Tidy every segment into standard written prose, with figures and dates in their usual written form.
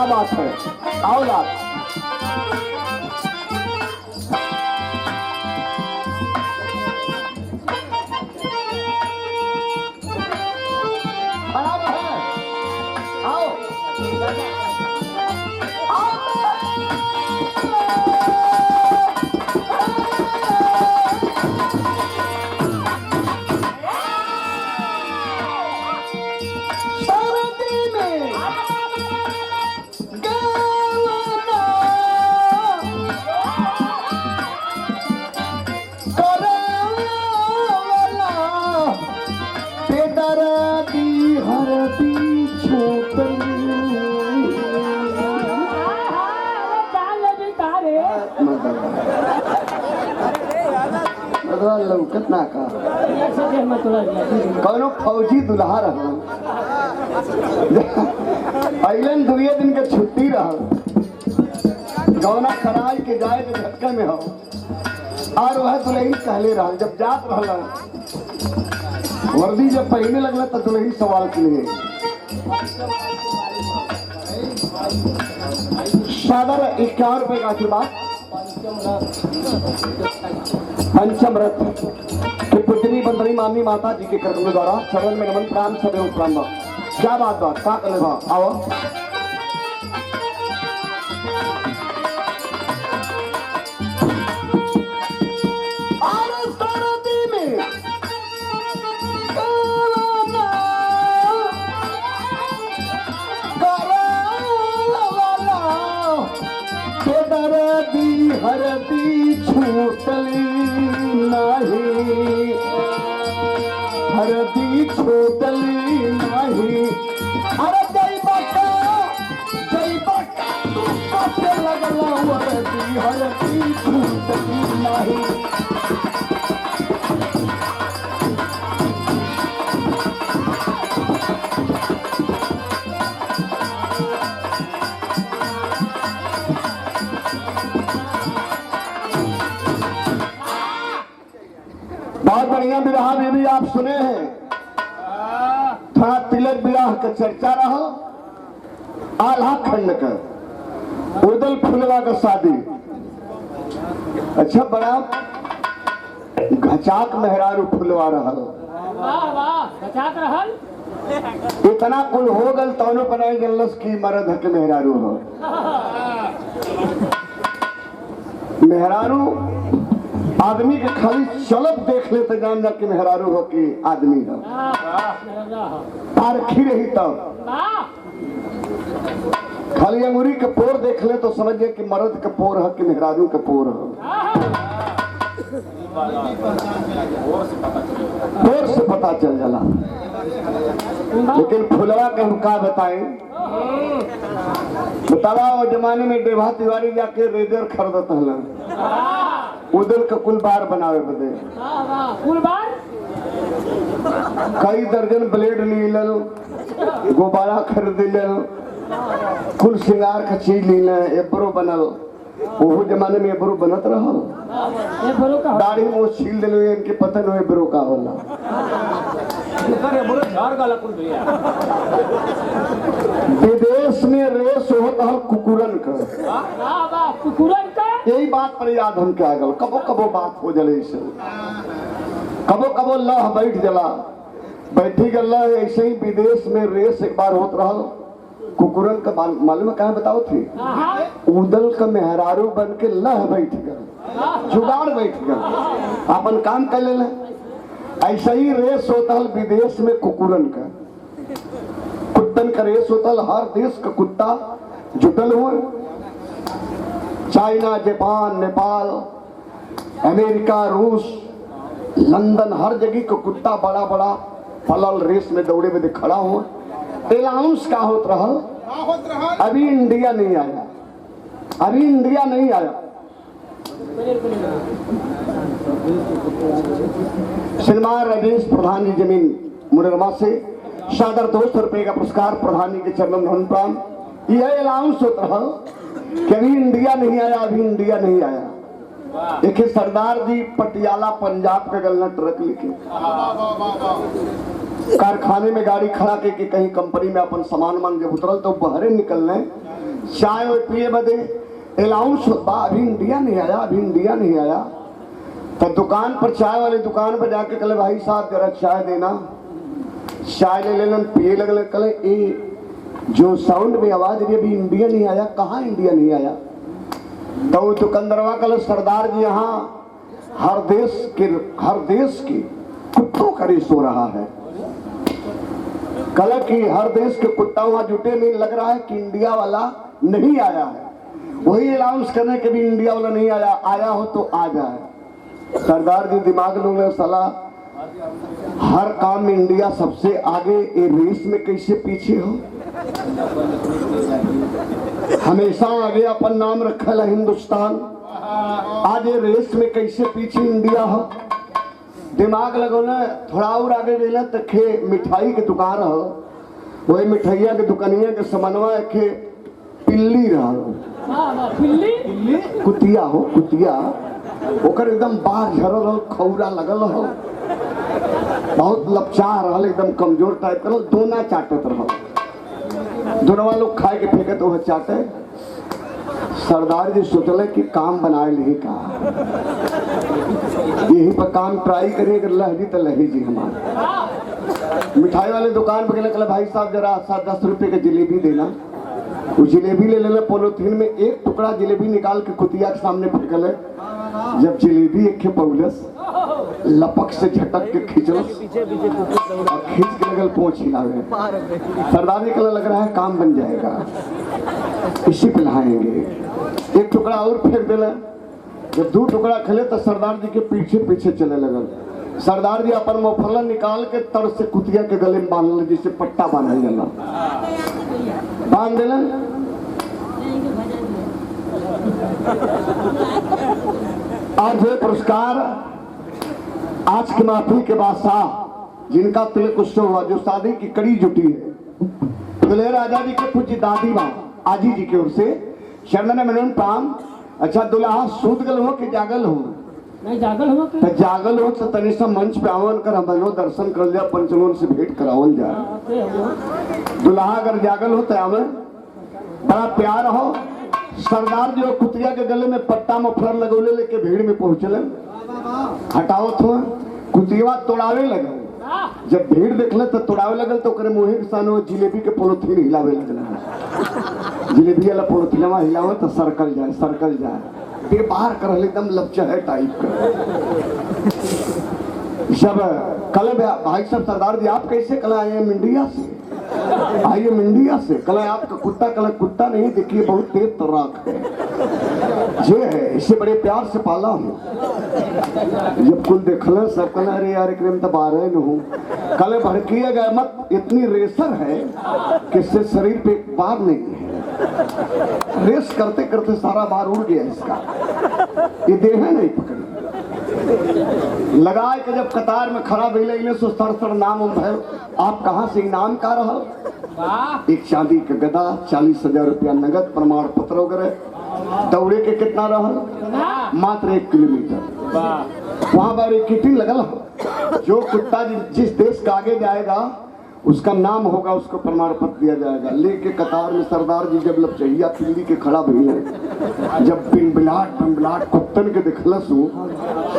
क्या बात है, आओ लाल। लौकत ना का कौनो फौजी दुल्हा रहा अइलन दुए दिन के छुट्टी रहा गौना कराई के जाए के झटका में हो और वह दुल्ही कहले रहा जब जात रहा वर्दी जब पहने लगला तो दुल्ही सवाल के लिए सादर 51 रुपए का आशीर्वाद पंचम रथ की पुत्री बंदरी माननी माता जी के कर्तव्य द्वारा चरण में नमन प्राण सदैव प्राण। क्या बात का कर आओ हरदी छूटली नहीं हरदी छूटली नहीं अरे जय बका तू कटे लगला हरदी छूटली नहीं। बहुत बढ़िया विवाह में भी आप सुने हैं, थोड़ा तिलक विवाह का चर्चा रहा, आल्हा खंड का उदल फुलवा का शादी। अच्छा बड़ा घचाक मेहरारू फुलवा रहा इतना कुल हो गल तौनो बनाई गलस की मरद के मेहरारू हो मेहरारू आदमी के खाली चलत देख ले तो जान जा कि मेहरारू हो कि आदमी हो पारखी रही तब खाली अंगूरी के पोर देख ले तो समझिए कि मर्द के पोर है कि मेहरारू के पोर हो पोर से पता चल जाला। लेकिन फुलवा के हम का बताएं बतावा वो जमाने में देवा तिवारी जाके रेजर खरीदत हलन उधर का कुल बार बनावे बदे कई दर्जन ब्लेड लीलन गोबारा खरीद लीलन कुल श्रृंगार का चीज लीलन एब्रो बनल वो जमाने में एब्रो बनत रहल दाढ़ी मुंह छील दिले इनके पता नहीं एब्रो का होला विदेश में रेस होता है कुकुरन का यही बात पर याद हम क्या गल कबो कबो बात हो जले से कबो कबो लह बैठ जला बैठी गल ऐसे ही विदेश में रेस एक बार होत रहा कुकुरन का मालूम कहाँ बताओ थे उदल का मेहरारू बन के लह बैठ गल जुगाड़ बैठ गल अपन काम कर ले ऐसा ही रेस होता है विदेश में कुकुरन का कुत्तन का रेस होता है हर देश का कुत्ता जुटल हुए चाइना जापान नेपाल अमेरिका रूस लंदन हर जगह का कुत्ता बड़ा बड़ा पलल रेस में दौड़े में खड़ा हुआ अनाउंस का होत रहा अभी इंडिया नहीं आया अभी इंडिया नहीं आया श्रीमान राजेश प्रधान जी जमीन मुररमा से सादर 200 रुपए का पुरस्कार प्रधान जी के चरणों में प्राण यह अनाउंस होता रहा कि अभी इंडिया नहीं आया अभी इंडिया नहीं आया। देखिए सरदार जी पटियाला पंजाब का गलना ट्रक लेके कारखाने में गाड़ी खड़ा के कहीं कंपनी में अपन सामान जब उतरल तो बहरे निकलने चाय और पिए बदे अलाउंस बा, अभी इंडिया नहीं आया, अभी इंडिया नहीं आया। तो दुकान पर, चाय वाली दुकान पर जाके कहे भाई साहब जरा चाय देना। चाय ले लेलन, पिए लगल। कहे ये जो साउंड में आवाज रही अभी इंडिया नहीं आया, कहाँ इंडिया नहीं आया? तो दुकानदारवा कहे सरदार जी यहाँ हर देश के कुत्तों का रेस हो रहा है। कल कि हर देश के कुत्ता वहां जुटे, नहीं लग रहा है कि इंडिया वाला नहीं आया है। वही अनाउंस करने के भी इंडिया वाला नहीं आया, आया हो तो आ जाए। सरदार जी दिमाग लोग सलाह, हर काम में इंडिया सबसे आगे, ये रेस में कैसे पीछे हो? हमेशा आगे अपन नाम रखल है हिंदुस्तान, आज ये रेस में कैसे पीछे इंडिया हो? दिमाग लगो ना, थोड़ा और आगे गए तो खे मिठाई के दुकान हो, वही मिठाइया के दुकानिया के समन्वय के पिल्ली रहा, कुतिया हो, कुतिया ओकर एकदम बाहर झरल हो, खौरा लगल हो, बहुत लपचा रहा, एकदम कमजोर टाइप का, दोना चाटत रहो, दोनों लोग खाए के फेंके तो वह चाटे। सरदार जी सोचले कि काम बनाए नहीं का, यही पर काम ट्राई करिए, अगर लहरी तो लहरी जी हमारे। मिठाई वाले दुकान पर गए, भाई साहब जरा 7-10 रुपए के जलेबी देना। वो जलेबी ले लेना, पोलोथीन में एक टुकड़ा जलेबी निकाल के कुतिया के सामने फेंकले। जब जलेबी एक पौलस लपक से झटक के खींचलस और खींच के लगल पोंछ हिलावे। सरदार जी कल लग रहा है काम बन जाएगा, इसी पे नहाएंगे। एक टुकड़ा और फेंक देला, जब 2 टुकड़ा खिले तो सरदार जी के पीछे पीछे चले लगल। सरदार जी अपन मोफला निकाल के तर से कुतिया के गले में बांधल, जिससे पट्टा बांधल जाला, बांध देलन। आज ये पुरस्कार आज की महफिल के बादशाह जिनका तिलक उत्सव हुआ, जो शादी की कड़ी जुटी है, दुल्हे राजा जी के पूज्य दादी माँ आजी जी की ओर से शरण में प्राम। अच्छा दुल्हा सूत गल हो कि जागल हो? नहीं जागल हो। तो जागल हो तो तनी सा मंच पे आवन कर हमनो दर्शन कर लिया, पंचलोन से भेंट करावल जाए। दुल्हा अगर जागल हो तो आवन, बड़ा प्यार हो। सरदार जो कुतिया के गले में पट्टा मफलर लगौले लेके भीड़ में पहुंचले, हटावत हो, कुतिया तोड़ावे लगे। जब भीड़ देखले तो तोड़ावे लगल, तो करे मुहे के सानो जिलेबी के पोलोथीन हिलावे लगल। जिलेबी वाला पोलोथीनवा हिलावे तो सर्कल जाए, ये बाहर कर एकदम लपचा टाइप का। जब कल भाई साहब सरदार जी आप कैसे? कल आए हैं इंडिया से, आइए इंडिया से। कल आपका कुत्ता, कल कुत्ता नहीं देखिए, बहुत तेज तर्राक है, जे है इसे बड़े प्यार से पाला हूँ। जब कुल देखल सब कल अरे यार एक तो बारह न हूँ, कल भड़किए गए मत, इतनी रेसर है कि इससे शरीर पे बार नहीं है, रेस करते करते सारा बार उड़ गया इसका, ये देह नहीं पकड़ी। लगाए के जब कतार में खड़ा भइले सो सर नाम भैल, आप कहाँ से इनाम का रहा? एक चांदी का गदा, 40,000 रुपया नगद, प्रमाण पत्र वगैरह। दौड़े के कितना रहा? मात्र 1 किलोमीटर। वहां पर एक किटिंग लगल, जो कुत्ता जिस देश का आगे जाएगा उसका नाम होगा, उसको प्रमाण पत्र दिया जाएगा। लेके कतार में सरदार जी जब लपचहिया पिल्ली के खड़ा भइले, जब बिलबिलाट कुत्तन के दिखलस,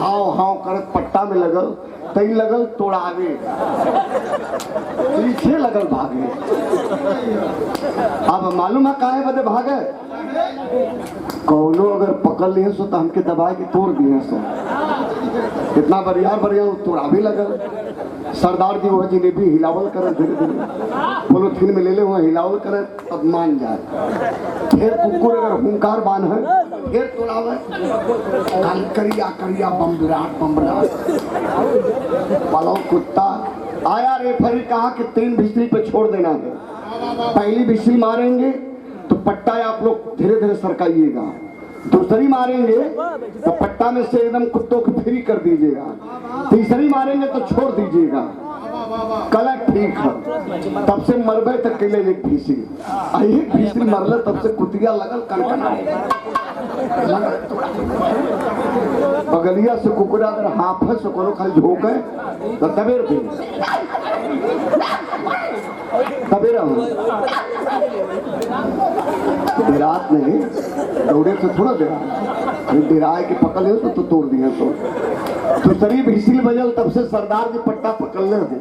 हाव करत पट्टा में लगल, तई लगल तोड़ावे, पीछे लगल भागे। अब मालूम है काहे बदे भागे? कौनो अगर पकड़ लिए सो तो हमके दबाए के तोड़ दिए सो, कितना बढ़िया तोड़ावे लगल। सरदार जी वह जिलेबी हिलावल करे, धीरे धीरे पोलोथीन में ले ले, वहाँ हिलावल करे, तब मान जाए। फिर कुकुर अगर हुंकार बांध है, फिर तोड़ावे, करिया बम्बलाट वाला कुत्ता आया। रेफरी कहा कि 3 बिस्ली पे छोड़ देना है, पहली बिस्ली मारेंगे तो पट्टा आप लोग धीरे धीरे सरकाइएगा, दूसरी मारेंगे तो पट्टा में से एकदम कुत्तों को फ्री कर दीजिएगा, तीसरी मारेंगे तो छोड़ दीजिएगा। कला ठीक है, तब से मरबे तक के लिए एक भीसी मरल, तब से कुतिया लगल कनकनाए। बगलिया से कुकुरा अगर हाफ है सो कोनो खाली झोंके तो तबेर भी तबे रहो रात नहीं दौड़े तो थोड़ा डेराए के पकड़ ले तो तोड़ दिए तो शरीफ हिसिल बजल तब से सरदार जी पट्टा पकड़ने हो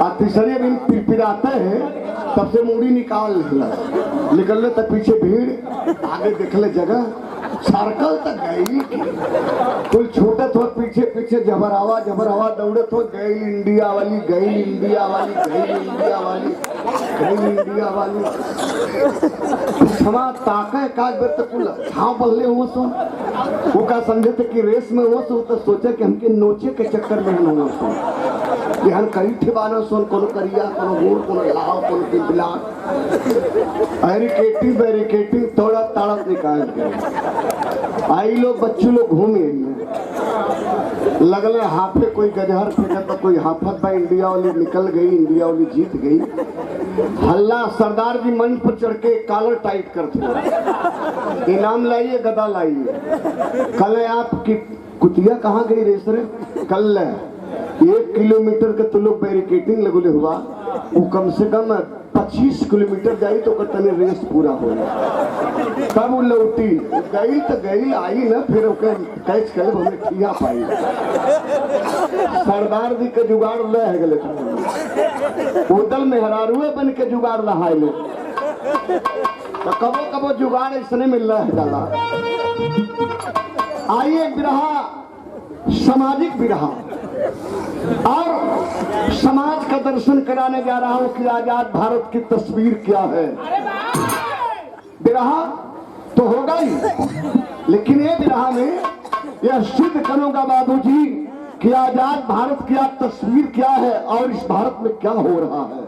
और तीसरे दिन पिराते हैं तब से मूड़ी निकलने तक पीछे भीड़ आगे देखले जगह सर्कल तक गई कुल छोटे थो पीछे पीछे जबरावा दौड़े थो गई इंडिया वाली क्षमा ताके काज बेर तक कुल छाव बल्ले हो सो वो का समझे थे कि रेस में हो सो तो सोचे कि हमके नोचे के चक्कर में हो सो कि हम कई ठिबाना सोन कोनो करिया कोनो गोर कोनो लाल कोनो पिपला बैरिकेटिंग थोड़ा ताड़प निकाल के आई लोग बच्चों लोग घूमे लगले हाफे कोई गजहर फेंका तो कोई हाफत बा इंडिया वाली निकल गई इंडिया वाली जीत गई हल्ला सरदार जी मंच पर चढ़ के कॉलर टाइट करते इनाम लाइए गदा लाइए कल आपकी कुतिया कहाँ गई रेस रे कल 1 किलोमीटर के तो लोग बैरिकेटिंग लगोले हुआ वो कम से कम 25 किलोमीटर जाई तो तने रेस पूरा हो तब वो लौटी गई तो गई आई ना फिर ओके कैच करे हमें ठिया पाई सरदार जी के जुगाड़ ले गले उदल में हरारुए बन के जुगाड़ लहाए ले तो कबो जुगाड़ इसने में लह जाला आइए बिरहा सामाजिक बिरहा और समाज का दर्शन कराने जा रहा हूं कि आजाद भारत की तस्वीर क्या है। बिरहा तो होगा ही लेकिन ये बिरहा में यह सिद्ध करूंगा बाबूजी कि आजाद भारत की तस्वीर क्या है और इस भारत में क्या हो रहा है।